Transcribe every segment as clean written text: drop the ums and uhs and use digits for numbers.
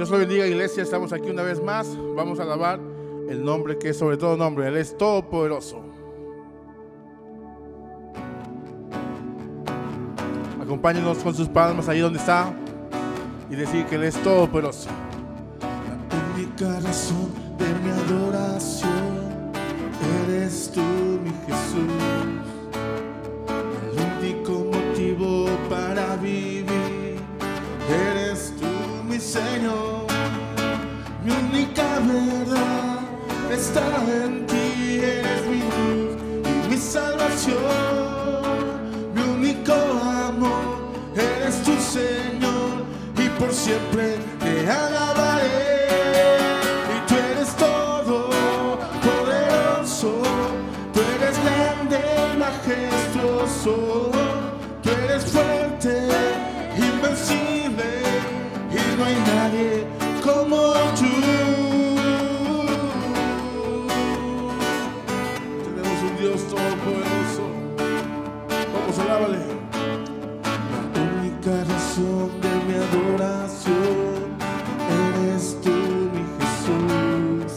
Dios lo bendiga, iglesia. Estamos aquí una vez más. Vamos a alabar el nombre que es sobre todo nombre. Él es todopoderoso. Acompáñenos con sus palmas ahí donde está y decir que Él es todopoderoso. La única razón de mi adoración eres tú, mi Jesús. El único motivo para vivir eres tú, mi Señor. Mi única verdad está en ti, eres mi luz y mi salvación. Mi único amor eres tu Señor, y por siempre te alabaré. Y tú eres todo poderoso, tú eres grande y majestuoso, tú eres fuerte, invencible, y no hay nadie como tú. Tenemos un Dios todopoderoso. Vamos, alábale. La única razón de mi adoración eres tú, mi Jesús.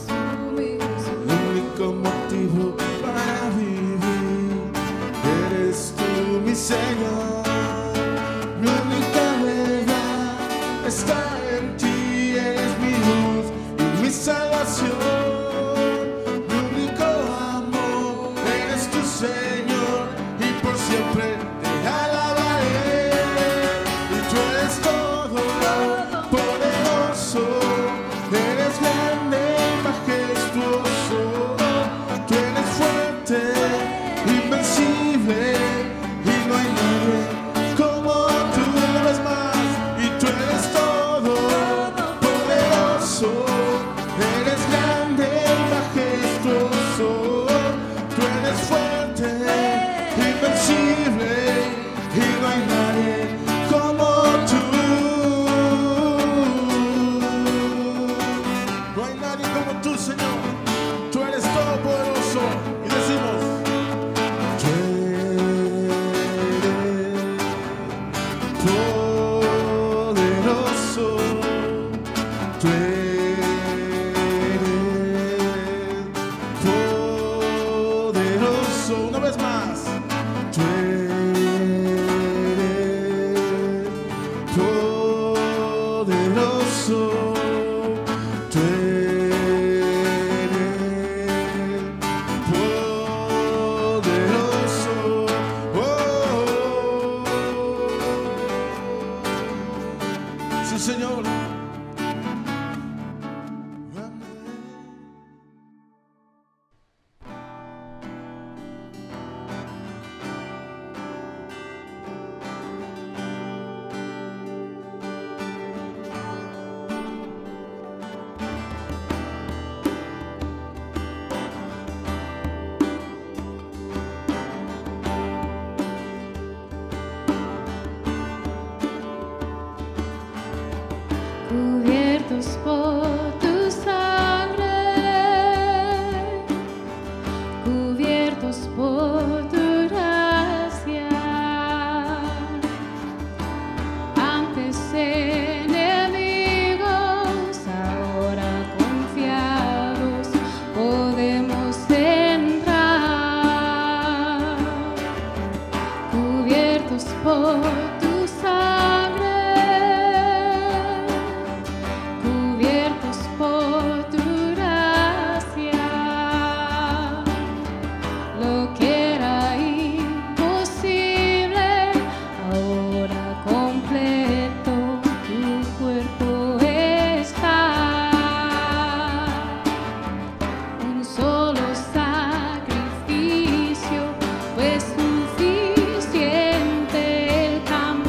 El único motivo para vivir eres tú, mi Señor. Mi única verdad está en ti, eres mi luz y mi salvación. Mi único amor eres tu Señor, y por siempre te alabaré. Y tú eres todo poderoso, eres grande y majestuoso, tú eres fuerte, invencible, y no hay nadie como tú. Una vez más. Y tú eres todo poderoso, eres grande y majestuoso, tú eres fuerte, invencible, y no hay nadie como tú. No hay nadie como tú, Señor. Tú eres todopoderoso. Y decimos: tú eres poderoso, tú eres poderoso. Una vez más. Tú eres poderoso, tú eres poderoso. Oh. Sí, Señor. Cubiertos por tu sangre, cubiertos por tu gracia, antes enemigos, ahora confiados, podemos entrar. Cubiertos por tu sangre, cubiertos por tu gracia, lo que era imposible, ahora completo, tu cuerpo está. Un solo sacrificio fue suficiente, el camino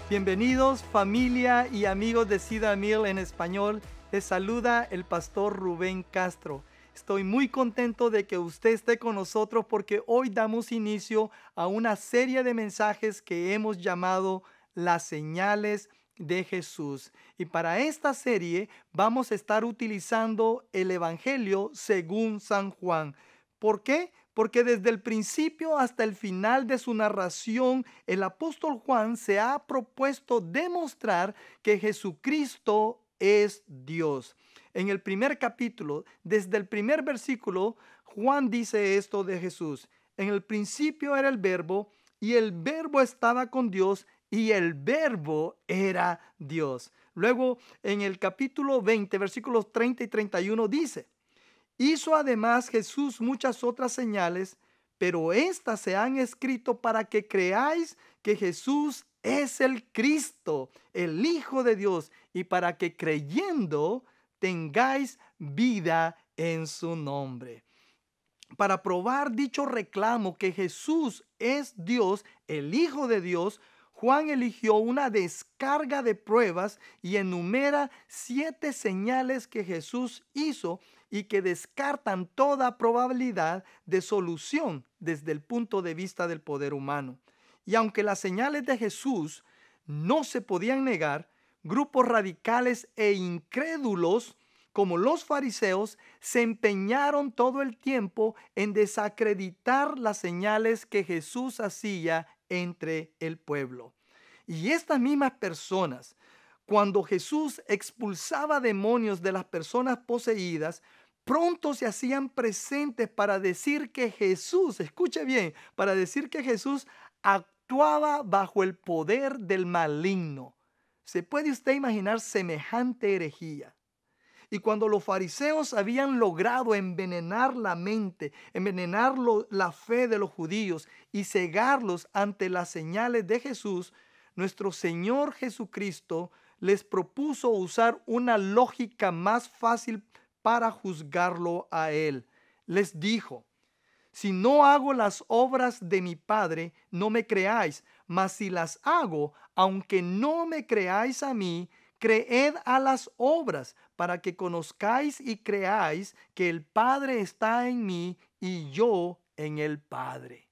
Bienvenidos familia y amigos de Cedar Mill en español. Les saluda el pastor Rubén Castro. Estoy muy contento de que usted esté con nosotros porque hoy damos inicio a una serie de mensajes que hemos llamado Las Señales de Jesús. Y para esta serie vamos a estar utilizando el Evangelio según San Juan. ¿Por qué? Porque desde el principio hasta el final de su narración, el apóstol Juan se ha propuesto demostrar que Jesucristo es Dios. En el primer capítulo, desde el primer versículo, Juan dice esto de Jesús. En el principio era el Verbo, y el Verbo estaba con Dios, y el Verbo era Dios. Luego, en el capítulo 20, versículos 30 y 31 dice: hizo además Jesús muchas otras señales, pero estas se han escrito para que creáis que Jesús es el Cristo, el Hijo de Dios, y para que creyendo tengáis vida en su nombre. Para probar dicho reclamo que Jesús es Dios, el Hijo de Dios, Juan eligió una descarga de pruebas y enumera 7 señales que Jesús hizo y que descartan toda probabilidad de solución desde el punto de vista del poder humano. Y aunque las señales de Jesús no se podían negar, grupos radicales e incrédulos como los fariseos se empeñaron todo el tiempo en desacreditar las señales que Jesús hacía entre el pueblo. Y estas mismas personas, cuando Jesús expulsaba demonios de las personas poseídas, pronto se hacían presentes para decir que Jesús, escuche bien, para decir que Jesús actuaba bajo el poder del maligno. ¿Se puede usted imaginar semejante herejía? Y cuando los fariseos habían logrado envenenar la mente, envenenar la fe de los judíos y cegarlos ante las señales de Jesús, nuestro Señor Jesucristo les propuso usar una lógica más fácil para juzgarlo a él. Les dijo: si no hago las obras de mi Padre, no me creáis, mas si las hago, aunque no me creáis a mí, creed a las obras, para que conozcáis y creáis que el Padre está en mí y yo en el Padre.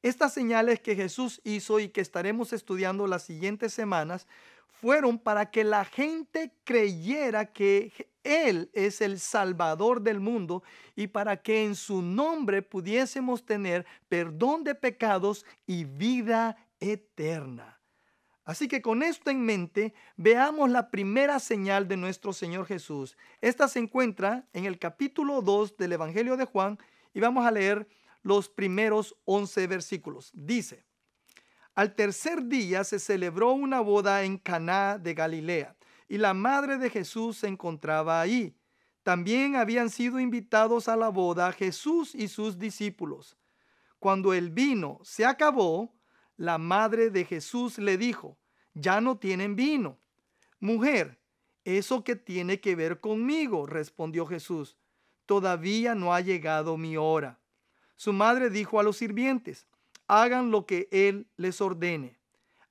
Estas señales que Jesús hizo y que estaremos estudiando las siguientes semanas fueron para que la gente creyera que Él es el Salvador del mundo y para que en su nombre pudiésemos tener perdón de pecados y vida eterna. Así que con esto en mente, veamos la primera señal de nuestro Señor Jesús. Esta se encuentra en el capítulo 2 del Evangelio de Juan y vamos a leer los primeros 11 versículos. Dice: al tercer día se celebró una boda en Caná de Galilea y la madre de Jesús se encontraba allí. También habían sido invitados a la boda Jesús y sus discípulos. Cuando el vino se acabó, la madre de Jesús le dijo: ya no tienen vino. Mujer, ¿eso qué tiene que ver conmigo?, respondió Jesús. Todavía no ha llegado mi hora. Su madre dijo a los sirvientes: hagan lo que él les ordene.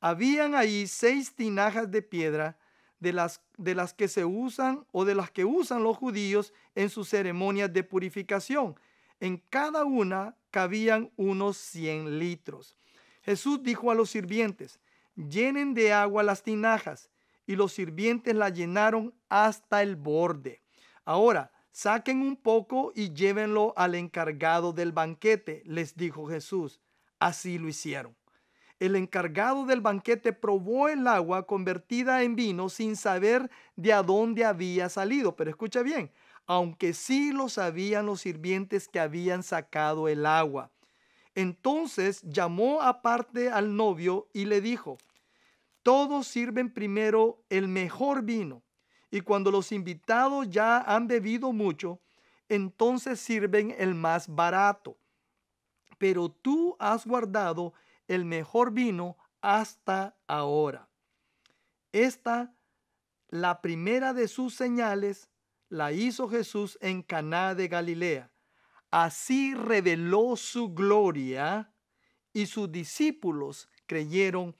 Habían ahí 6 tinajas de piedra de las que se usan o de las que usan los judíos en sus ceremonias de purificación. En cada una cabían unos 100 litros. Jesús dijo a los sirvientes: llenen de agua las tinajas, y los sirvientes la llenaron hasta el borde. Ahora, saquen un poco y llévenlo al encargado del banquete, les dijo Jesús. Así lo hicieron. El encargado del banquete probó el agua convertida en vino sin saber de a dónde había salido. Pero escucha bien, aunque sí lo sabían los sirvientes que habían sacado el agua. Entonces llamó aparte al novio y le dijo: todos sirven primero el mejor vino, y cuando los invitados ya han bebido mucho, entonces sirven el más barato. Pero tú has guardado el mejor vino hasta ahora. Esta, la primera de sus señales, la hizo Jesús en Caná de Galilea. Así reveló su gloria y sus discípulos creyeron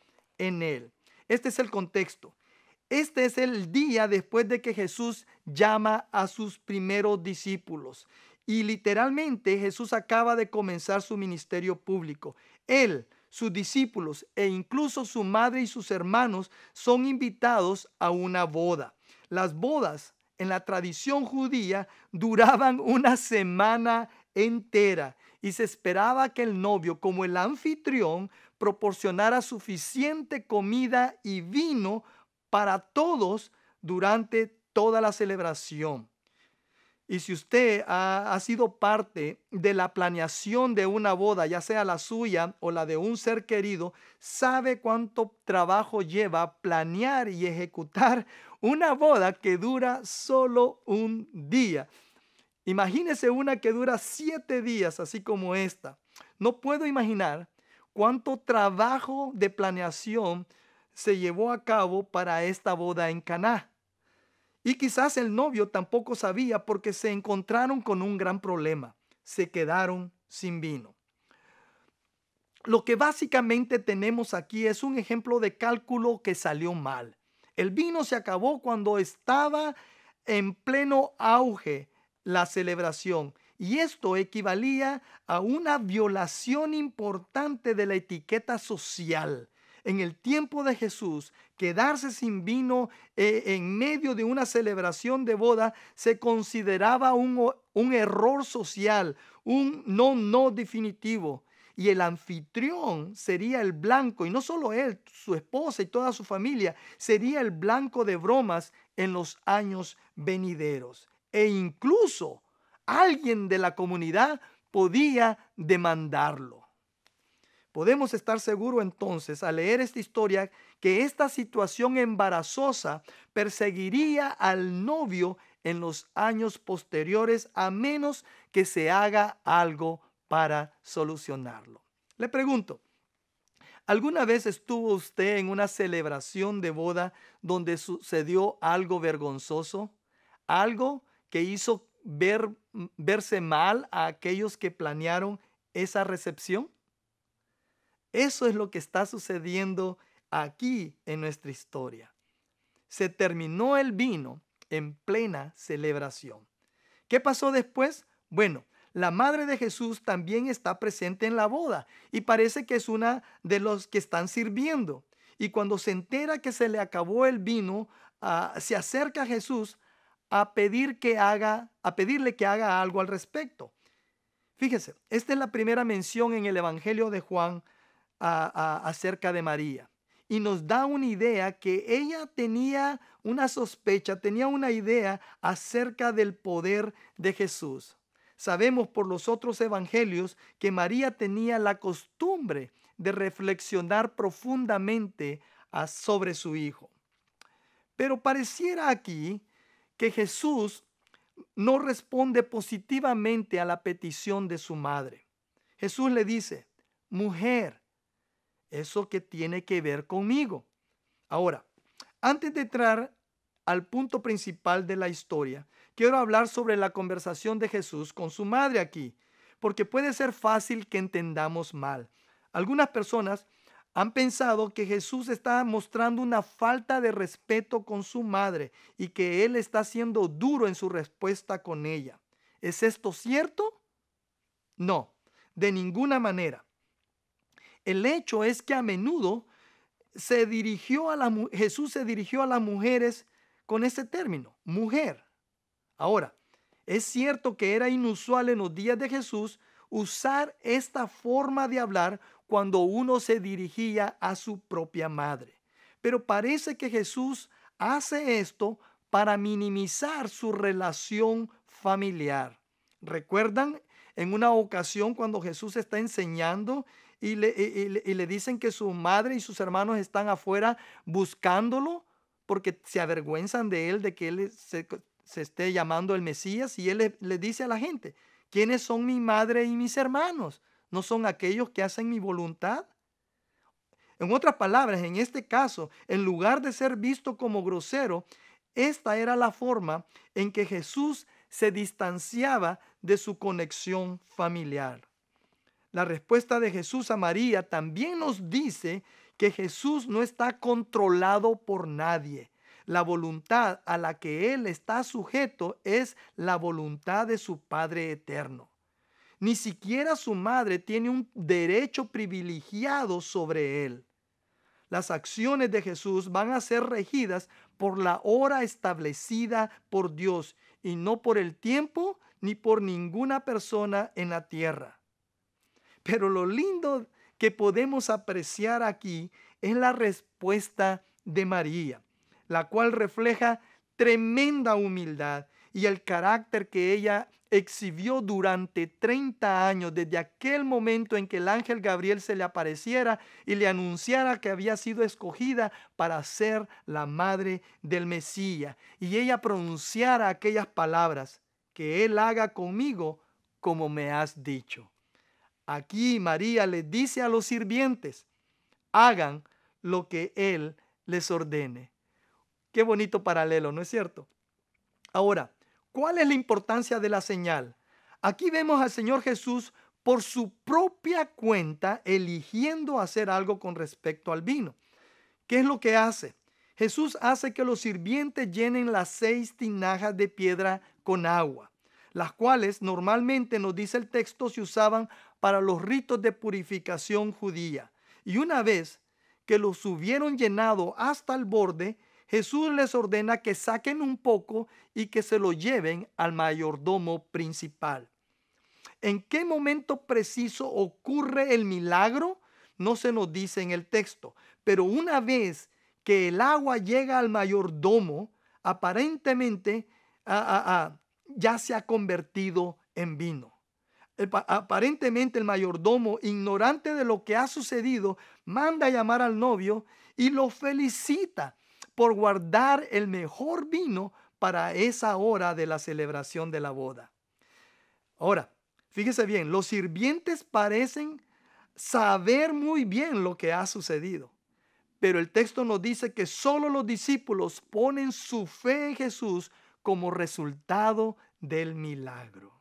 en él. Este es el contexto. Este es el día después de que Jesús llama a sus primeros discípulos. Y literalmente Jesús acaba de comenzar su ministerio público. Él, sus discípulos e incluso su madre y sus hermanos son invitados a una boda. Las bodas en la tradición judía duraban una semana entera y se esperaba que el novio, como el anfitrión, proporcionara suficiente comida y vino para todos durante toda la celebración. Y si usted ha sido parte de la planeación de una boda, ya sea la suya o la de un ser querido, sabe cuánto trabajo lleva planear y ejecutar una boda que dura solo un día. Imagínese una que dura 7 días, así como esta. No puedo imaginar cuánto trabajo de planeación se llevó a cabo para esta boda en Caná. Y quizás el novio tampoco sabía, porque se encontraron con un gran problema. Se quedaron sin vino. Lo que básicamente tenemos aquí es un ejemplo de cálculo que salió mal. El vino se acabó cuando estaba en pleno auge la celebración. Y esto equivalía a una violación importante de la etiqueta social. En el tiempo de Jesús, quedarse sin vino en medio de una celebración de boda se consideraba un error social, un no definitivo. Y el anfitrión sería el blanco, y no solo él, su esposa y toda su familia, sería el blanco de bromas en los años venideros. E incluso alguien de la comunidad podía demandarlo. Podemos estar seguros entonces, al leer esta historia, que esta situación embarazosa perseguiría al novio en los años posteriores, a menos que se haga algo para solucionarlo. Le pregunto, ¿alguna vez estuvo usted en una celebración de boda donde sucedió algo vergonzoso? ¿Algo que hizo verse mal a aquellos que planearon esa recepción? Eso es lo que está sucediendo aquí en nuestra historia. Se terminó el vino en plena celebración. ¿Qué pasó después? Bueno, la madre de Jesús también está presente en la boda y parece que es una de los que están sirviendo. Y cuando se entera que se le acabó el vino, se acerca a Jesús a pedirle que haga algo al respecto. Fíjese, esta es la primera mención en el Evangelio de Juan acerca de María, y nos da una idea que ella tenía una sospecha, tenía una idea acerca del poder de Jesús. Sabemos por los otros evangelios que María tenía la costumbre de reflexionar profundamente sobre su hijo. Pero pareciera aquí que Jesús no responde positivamente a la petición de su madre. Jesús le dice: mujer, ¿eso qué tiene que ver conmigo? Ahora, antes de entrar al punto principal de la historia, quiero hablar sobre la conversación de Jesús con su madre aquí, porque puede ser fácil que entendamos mal. Algunas personas han pensado que Jesús está mostrando una falta de respeto con su madre y que él está siendo duro en su respuesta con ella. ¿Es esto cierto? No, de ninguna manera. El hecho es que a menudo Jesús se dirigió a las mujeres con ese término, mujer. Ahora, es cierto que era inusual en los días de Jesús usar esta forma de hablar cuando uno se dirigía a su propia madre. Pero parece que Jesús hace esto para minimizar su relación familiar. ¿Recuerdan en una ocasión cuando Jesús está enseñando y le dicen que su madre y sus hermanos están afuera buscándolo porque se avergüenzan de él, de que él se esté llamando el Mesías? Y él le dice a la gente: ¿quiénes son mi madre y mis hermanos? ¿No son aquellos que hacen mi voluntad? En otras palabras, en este caso, en lugar de ser visto como grosero, esta era la forma en que Jesús se distanciaba de su conexión familiar. La respuesta de Jesús a María también nos dice que Jesús no está controlado por nadie. La voluntad a la que Él está sujeto es la voluntad de su Padre eterno. Ni siquiera su madre tiene un derecho privilegiado sobre Él. Las acciones de Jesús van a ser regidas por la hora establecida por Dios y no por el tiempo ni por ninguna persona en la tierra. Pero lo lindo que podemos apreciar aquí es la respuesta de María, la cual refleja tremenda humildad y el carácter que ella exhibió durante 30 años, desde aquel momento en que el ángel Gabriel se le apareciera y le anunciara que había sido escogida para ser la madre del Mesías. Y ella pronunciara aquellas palabras: que Él haga conmigo como me has dicho. Aquí María les dice a los sirvientes: hagan lo que Él les ordene. Qué bonito paralelo, ¿no es cierto? Ahora, ¿cuál es la importancia de la señal? Aquí vemos al Señor Jesús por su propia cuenta eligiendo hacer algo con respecto al vino. ¿Qué es lo que hace? Jesús hace que los sirvientes llenen las 6 tinajas de piedra con agua, las cuales normalmente, nos dice el texto, se usaban para los ritos de purificación judía. Y una vez que los hubieron llenado hasta el borde, Jesús les ordena que saquen un poco y que se lo lleven al mayordomo principal. ¿En qué momento preciso ocurre el milagro? No se nos dice en el texto, pero una vez que el agua llega al mayordomo, aparentemente ya se ha convertido en vino. Aparentemente el mayordomo, ignorante de lo que ha sucedido, manda a llamar al novio y lo felicita por guardar el mejor vino para esa hora de la celebración de la boda. Ahora, fíjese bien, los sirvientes parecen saber muy bien lo que ha sucedido, pero el texto nos dice que solo los discípulos ponen su fe en Jesús como resultado del milagro.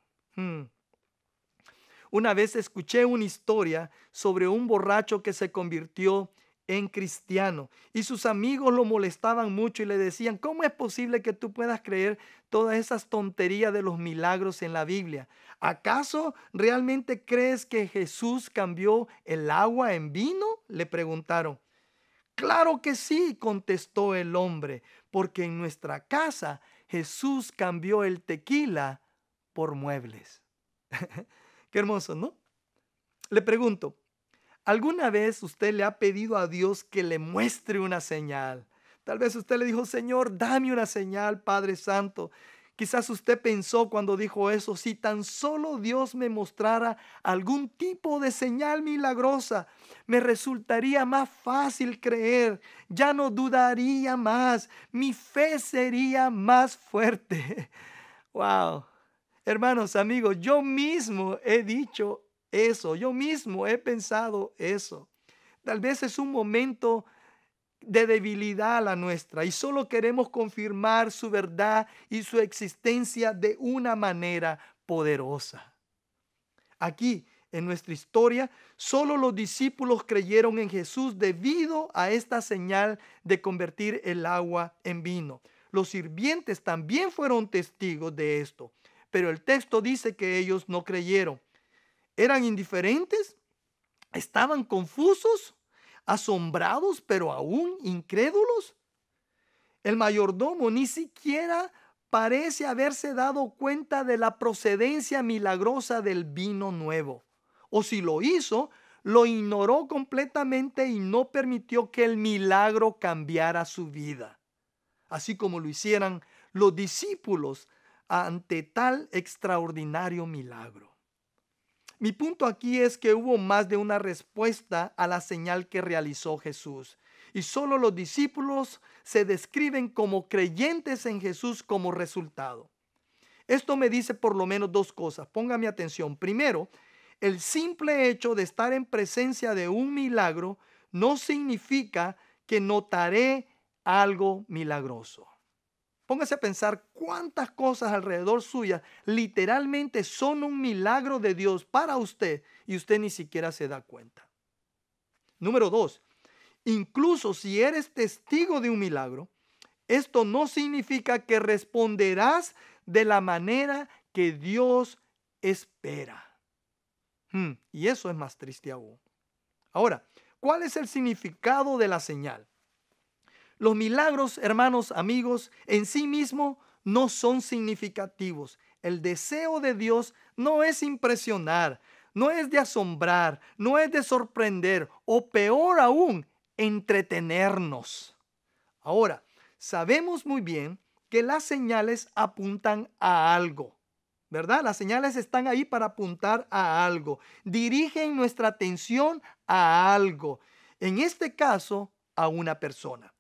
Una vez escuché una historia sobre un borracho que se convirtió en cristiano y sus amigos lo molestaban mucho y le decían: ¿cómo es posible que tú puedas creer todas esas tonterías de los milagros en la Biblia? ¿Acaso realmente crees que Jesús cambió el agua en vino?, le preguntaron. Claro que sí, contestó el hombre, porque en nuestra casa Jesús cambió el tequila por muebles. Qué hermoso, ¿no? Le pregunto, ¿alguna vez usted le ha pedido a Dios que le muestre una señal? Tal vez usted le dijo: Señor, dame una señal, Padre Santo. Quizás usted pensó cuando dijo eso: si tan solo Dios me mostrara algún tipo de señal milagrosa, me resultaría más fácil creer, ya no dudaría más, mi fe sería más fuerte. Wow. Hermanos, amigos, yo mismo he dicho eso, yo mismo he pensado eso. Tal vez es un momento de debilidad la nuestra y solo queremos confirmar su verdad y su existencia de una manera poderosa. Aquí, en nuestra historia, solo los discípulos creyeron en Jesús debido a esta señal de convertir el agua en vino. Los sirvientes también fueron testigos de esto, pero el texto dice que ellos no creyeron. ¿Eran indiferentes? ¿Estaban confusos? ¿Asombrados, pero aún incrédulos? El mayordomo ni siquiera parece haberse dado cuenta de la procedencia milagrosa del vino nuevo. O si lo hizo, lo ignoró completamente y no permitió que el milagro cambiara su vida, así como lo hicieran los discípulos ante tal extraordinario milagro. Mi punto aquí es que hubo más de una respuesta a la señal que realizó Jesús, y solo los discípulos se describen como creyentes en Jesús como resultado. Esto me dice por lo menos 2 cosas. Póngame atención. Primero, el simple hecho de estar en presencia de un milagro no significa que notaré algo milagroso. Póngase a pensar cuántas cosas alrededor suya literalmente son un milagro de Dios para usted y usted ni siquiera se da cuenta. Número 2, Incluso si eres testigo de un milagro, esto no significa que responderás de la manera que Dios espera. Y eso es más triste aún. Ahora, ¿cuál es el significado de la señal? Los milagros, hermanos, amigos, en sí mismos no son significativos. El deseo de Dios no es impresionar, no es de asombrar, no es de sorprender o peor aún, entretenernos. Ahora, sabemos muy bien que las señales apuntan a algo, ¿verdad? Las señales están ahí para apuntar a algo, dirigen nuestra atención a algo. En este caso, a una persona.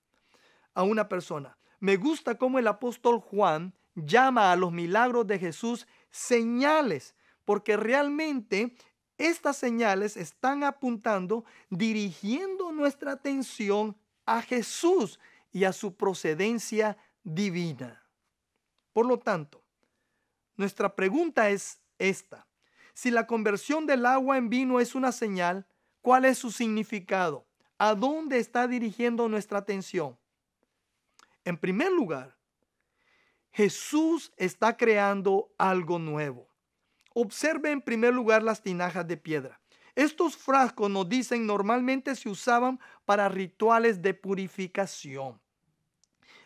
Me gusta cómo el apóstol Juan llama a los milagros de Jesús señales, porque realmente estas señales están apuntando, dirigiendo nuestra atención a Jesús y a su procedencia divina. Por lo tanto, nuestra pregunta es esta: si la conversión del agua en vino es una señal, ¿cuál es su significado? ¿A dónde está dirigiendo nuestra atención? En primer lugar, Jesús está creando algo nuevo. Observe en primer lugar las tinajas de piedra. Estos frascos, nos dicen, normalmente se usaban para rituales de purificación.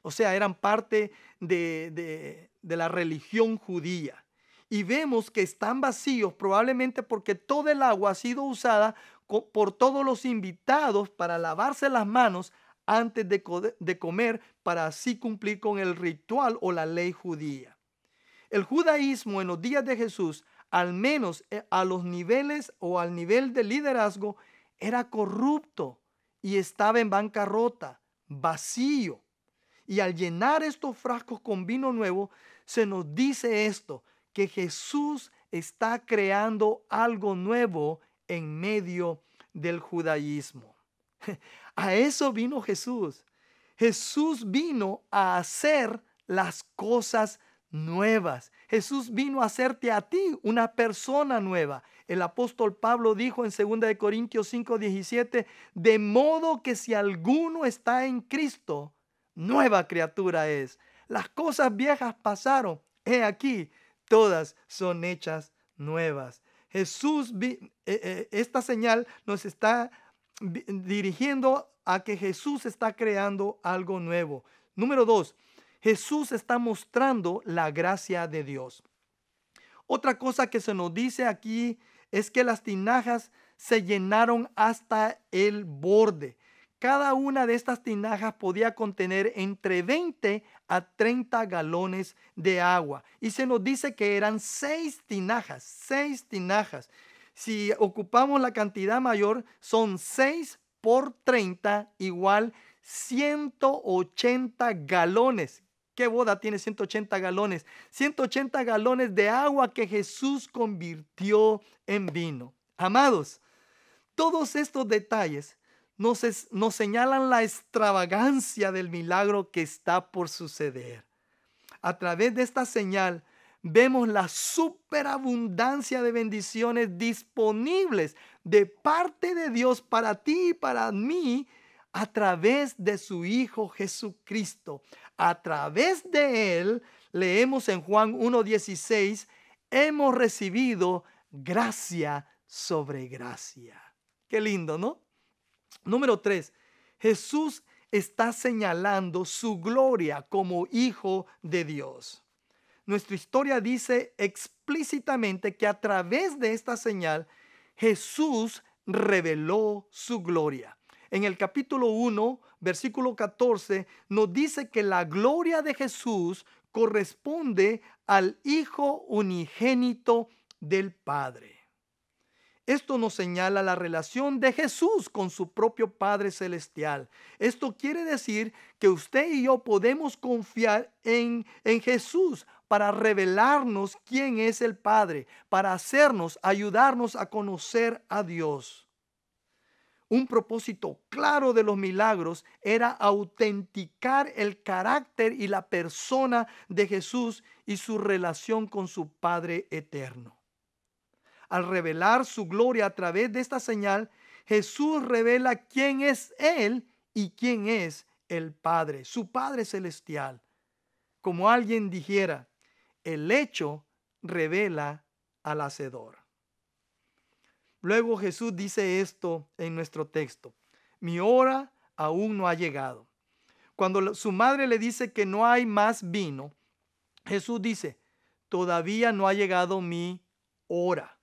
O sea, eran parte de la religión judía. Y vemos que están vacíos probablemente porque todo el agua ha sido usada por todos los invitados para lavarse las manos antes de comer, para así cumplir con el ritual o la ley judía. El judaísmo en los días de Jesús, al menos a los niveles o al nivel de liderazgo, era corrupto y estaba en bancarrota, vacío. Y al llenar estos frascos con vino nuevo, se nos dice esto, que Jesús está creando algo nuevo en medio del judaísmo. A eso vino Jesús. Jesús vino a hacer las cosas nuevas. Jesús vino a hacerte a ti una persona nueva. El apóstol Pablo dijo en 2 Corintios 5:17, de modo que si alguno está en Cristo, nueva criatura es. Las cosas viejas pasaron. He aquí, todas son hechas nuevas. Jesús, esta señal nos está dirigiendo a que Jesús está creando algo nuevo. Número 2, Jesús está mostrando la gracia de Dios. Otra cosa que se nos dice aquí es que las tinajas se llenaron hasta el borde. Cada una de estas tinajas podía contener entre 20 a 30 galones de agua. Y se nos dice que eran 6 tinajas. Si ocupamos la cantidad mayor, son 6 por 30 igual 180 galones. ¿Qué boda tiene 180 galones? 180 galones de agua que Jesús convirtió en vino. Amados, todos estos detalles nos señalan la extravagancia del milagro que está por suceder. A través de esta señal vemos la superabundancia de bendiciones disponibles de parte de Dios para ti y para mí a través de su Hijo Jesucristo. A través de Él, leemos en Juan 1:16, hemos recibido gracia sobre gracia. Qué lindo, ¿no? Número 3, Jesús está señalando su gloria como Hijo de Dios. Nuestra historia dice explícitamente que a través de esta señal, Jesús reveló su gloria. En el capítulo 1, versículo 14, nos dice que la gloria de Jesús corresponde al Hijo unigénito del Padre. Esto nos señala la relación de Jesús con su propio Padre Celestial. Esto quiere decir que usted y yo podemos confiar en Jesús para revelarnos quién es el Padre, para ayudarnos a conocer a Dios. Un propósito claro de los milagros era autenticar el carácter y la persona de Jesús y su relación con su Padre eterno. Al revelar su gloria a través de esta señal, Jesús revela quién es Él y quién es el Padre, su Padre celestial. Como alguien dijera, el hecho revela al hacedor. Luego Jesús dice esto en nuestro texto: mi hora aún no ha llegado. Cuando su madre le dice que no hay más vino, Jesús dice, todavía no ha llegado mi hora.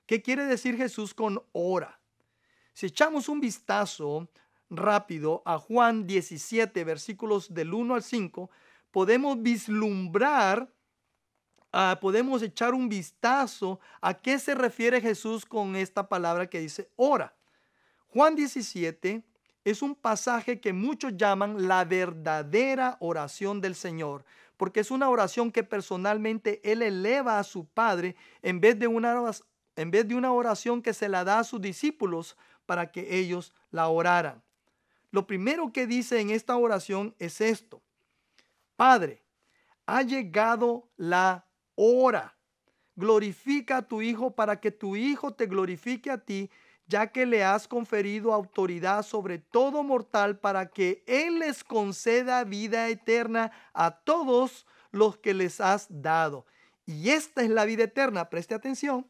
¿Qué quiere decir Jesús con hora? Si echamos un vistazo rápido a Juan 17, versículos del 1 al 5, podemos vislumbrar, podemos echar un vistazo a qué se refiere Jesús con esta palabra que dice hora. Juan 17 es un pasaje que muchos llaman la verdadera oración del Señor, porque es una oración que personalmente Él eleva a su Padre en vez de una oración que se la da a sus discípulos para que ellos la oraran. Lo primero que dice en esta oración es esto: Padre, ha llegado la hora. Glorifica a tu Hijo para que tu Hijo te glorifique a ti, ya que le has conferido autoridad sobre todo mortal para que Él les conceda vida eterna a todos los que les has dado. Y esta es la vida eterna, preste atención,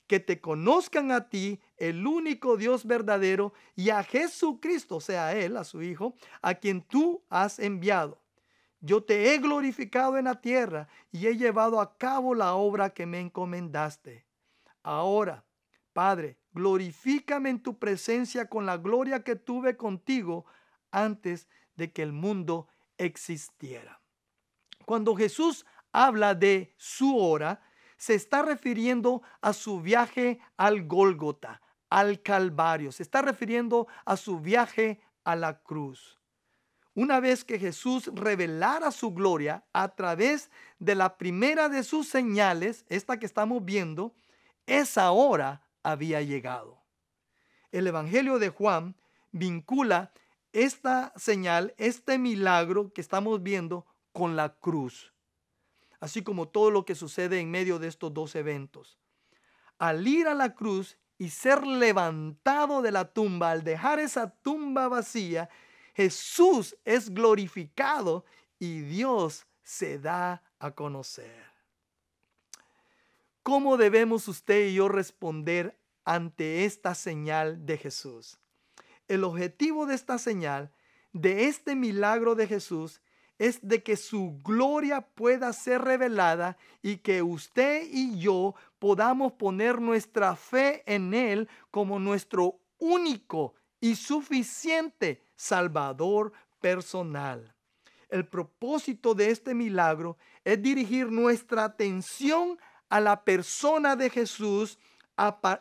que te conozcan a ti, el único Dios verdadero, y a Jesucristo, o sea, a Él, a su Hijo, a quien tú has enviado. Yo te he glorificado en la tierra y he llevado a cabo la obra que me encomendaste. Ahora, Padre, glorifícame en tu presencia con la gloria que tuve contigo antes de que el mundo existiera. Cuando Jesús habla de su hora, se está refiriendo a su viaje al Gólgota, al Calvario. Se está refiriendo a su viaje a la cruz. Una vez que Jesús revelara su gloria a través de la primera de sus señales, esta que estamos viendo, esa hora había llegado. El Evangelio de Juan vincula esta señal, este milagro que estamos viendo con la cruz, así como todo lo que sucede en medio de estos dos eventos. Al ir a la cruz y ser levantado de la tumba, al dejar esa tumba vacía, Jesús es glorificado y Dios se da a conocer. ¿Cómo debemos usted y yo responder ante esta señal de Jesús? El objetivo de esta señal, de este milagro de Jesús, es de que su gloria pueda ser revelada y que usted y yo podamos poner nuestra fe en Él como nuestro único y suficiente Salvador personal. El propósito de este milagro es dirigir nuestra atención a la persona de Jesús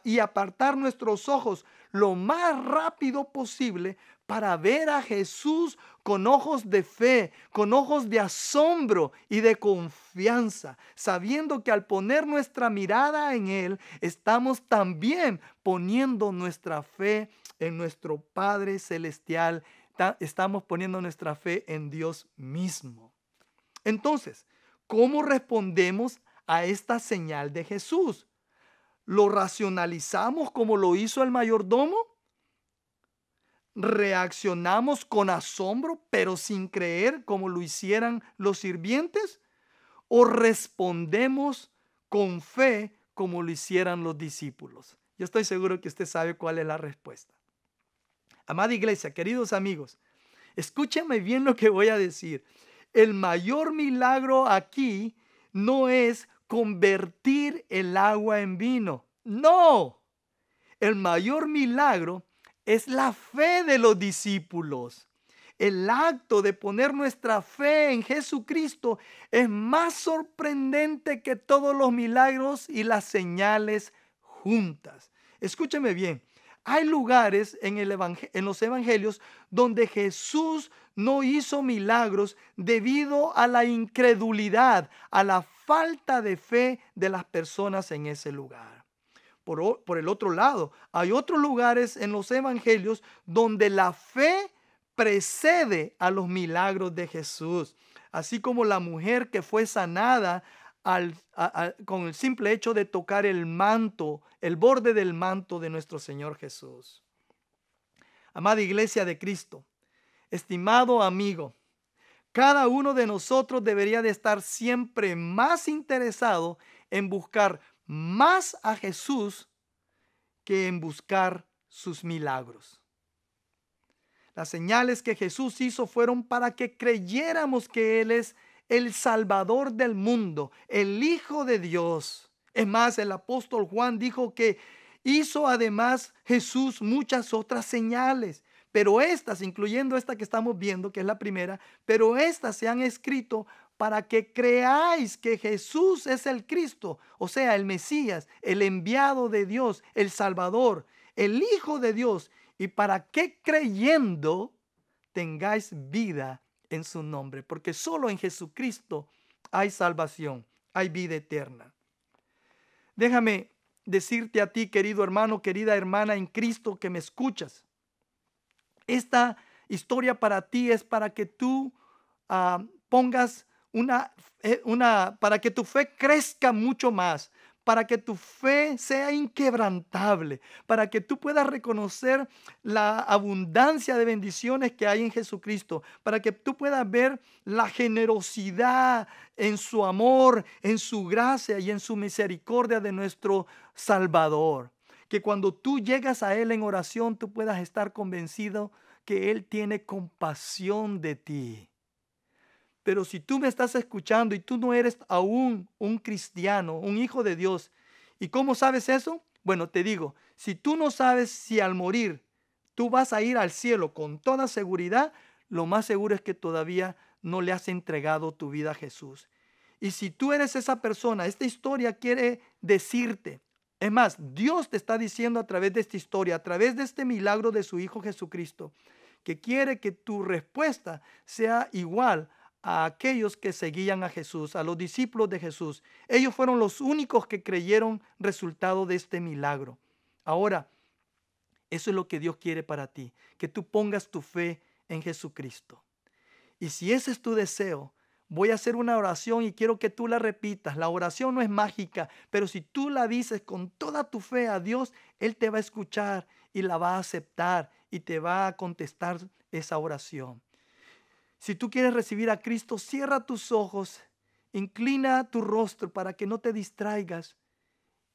y apartar nuestros ojos lo más rápido posible para ver a Jesús con ojos de fe, con ojos de asombro y de confianza, sabiendo que al poner nuestra mirada en Él, estamos también poniendo nuestra fe en nuestro Padre Celestial. Estamos poniendo nuestra fe en Dios mismo. Entonces, ¿cómo respondemos a esta señal de Jesús? ¿Lo racionalizamos como lo hizo el mayordomo? ¿Reaccionamos con asombro pero sin creer como lo hicieran los sirvientes? ¿O respondemos con fe como lo hicieran los discípulos? Yo estoy seguro que usted sabe cuál es la respuesta. Amada iglesia, queridos amigos, escúchenme bien lo que voy a decir. El mayor milagro aquí no es convertir el agua en vino. No, el mayor milagro es la fe de los discípulos. El acto de poner nuestra fe en Jesucristo es más sorprendente que todos los milagros y las señales juntas. Escúcheme bien. Hay lugares en los evangelios donde Jesús no hizo milagros debido a la incredulidad, a la falta de fe de las personas en ese lugar. Por el otro lado, hay otros lugares en los evangelios donde la fe precede a los milagros de Jesús. Así como la mujer que fue sanada con el simple hecho de tocar el manto, el borde del manto de nuestro Señor Jesús. Amada iglesia de Cristo, estimado amigo, cada uno de nosotros debería de estar siempre más interesado en buscar más a Jesús que en buscar sus milagros. Las señales que Jesús hizo fueron para que creyéramos que Él es el Salvador del mundo, el Hijo de Dios. Es más, el apóstol Juan dijo que hizo además Jesús muchas otras señales, pero estas, incluyendo esta que estamos viendo, que es la primera, pero estas se han escrito para que creáis que Jesús es el Cristo, o sea, el Mesías, el enviado de Dios, el Salvador, el Hijo de Dios, y para que creyendo tengáis vida en su nombre, porque solo en Jesucristo hay salvación, hay vida eterna. Déjame decirte a ti, querido hermano, querida hermana en Cristo que me escuchas, esta historia para ti es para que tú pongas para que tu fe crezca mucho más, para que tu fe sea inquebrantable, para que tú puedas reconocer la abundancia de bendiciones que hay en Jesucristo, para que tú puedas ver la generosidad en su amor, en su gracia y en su misericordia de nuestro Salvador. Que cuando tú llegas a Él en oración, tú puedas estar convencido que Él tiene compasión de ti. Pero si tú me estás escuchando y tú no eres aún un cristiano, un hijo de Dios, ¿y cómo sabes eso? Bueno, te digo, si tú no sabes si al morir tú vas a ir al cielo con toda seguridad, lo más seguro es que todavía no le has entregado tu vida a Jesús. Y si tú eres esa persona, esta historia quiere decirte, es más, Dios te está diciendo a través de esta historia, a través de este milagro de su Hijo Jesucristo, que quiere que tu respuesta sea igual a aquellos que seguían a Jesús, a los discípulos de Jesús. Ellos fueron los únicos que creyeron resultado de este milagro. Ahora, eso es lo que Dios quiere para ti, que tú pongas tu fe en Jesucristo. Y si ese es tu deseo, voy a hacer una oración y quiero que tú la repitas. La oración no es mágica, pero si tú la dices con toda tu fe a Dios, Él te va a escuchar y la va a aceptar y te va a contestar esa oración. Si tú quieres recibir a Cristo, cierra tus ojos, inclina tu rostro para que no te distraigas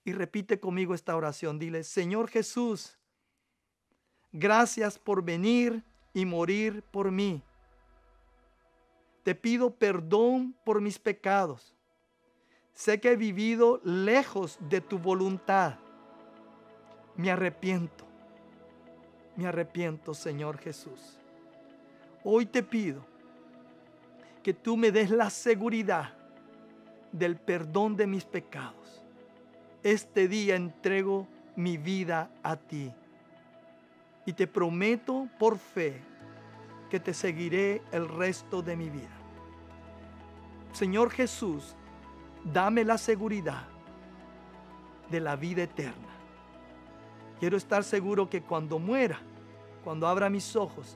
y repite conmigo esta oración. Dile: Señor Jesús, gracias por venir y morir por mí. Te pido perdón por mis pecados. Sé que he vivido lejos de tu voluntad. Me arrepiento, Señor Jesús. Hoy te pido que tú me des la seguridad del perdón de mis pecados. Este día entrego mi vida a ti y te prometo por fe que te seguiré el resto de mi vida. Señor Jesús, dame la seguridad de la vida eterna. Quiero estar seguro que cuando muera, cuando abra mis ojos,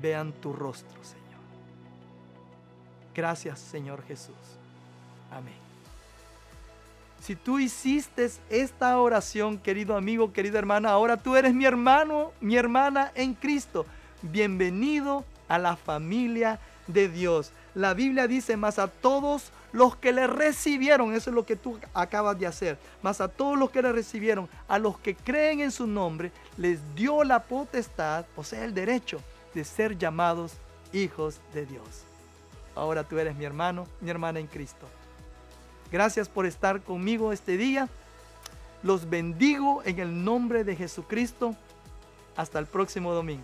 vean tu rostro, Señor. Gracias, Señor Jesús. Amén. Si tú hiciste esta oración, querido amigo, querida hermana, ahora tú eres mi hermano, mi hermana en Cristo. Bienvenido a la familia de Dios. La Biblia dice: mas a todos los que le recibieron, eso es lo que tú acabas de hacer, mas a todos los que le recibieron, a los que creen en su nombre, les dio la potestad, o sea, el derecho de ser llamados hijos de Dios. Ahora tú eres mi hermano, mi hermana en Cristo. Gracias por estar conmigo este día. Los bendigo en el nombre de Jesucristo. Hasta el próximo domingo.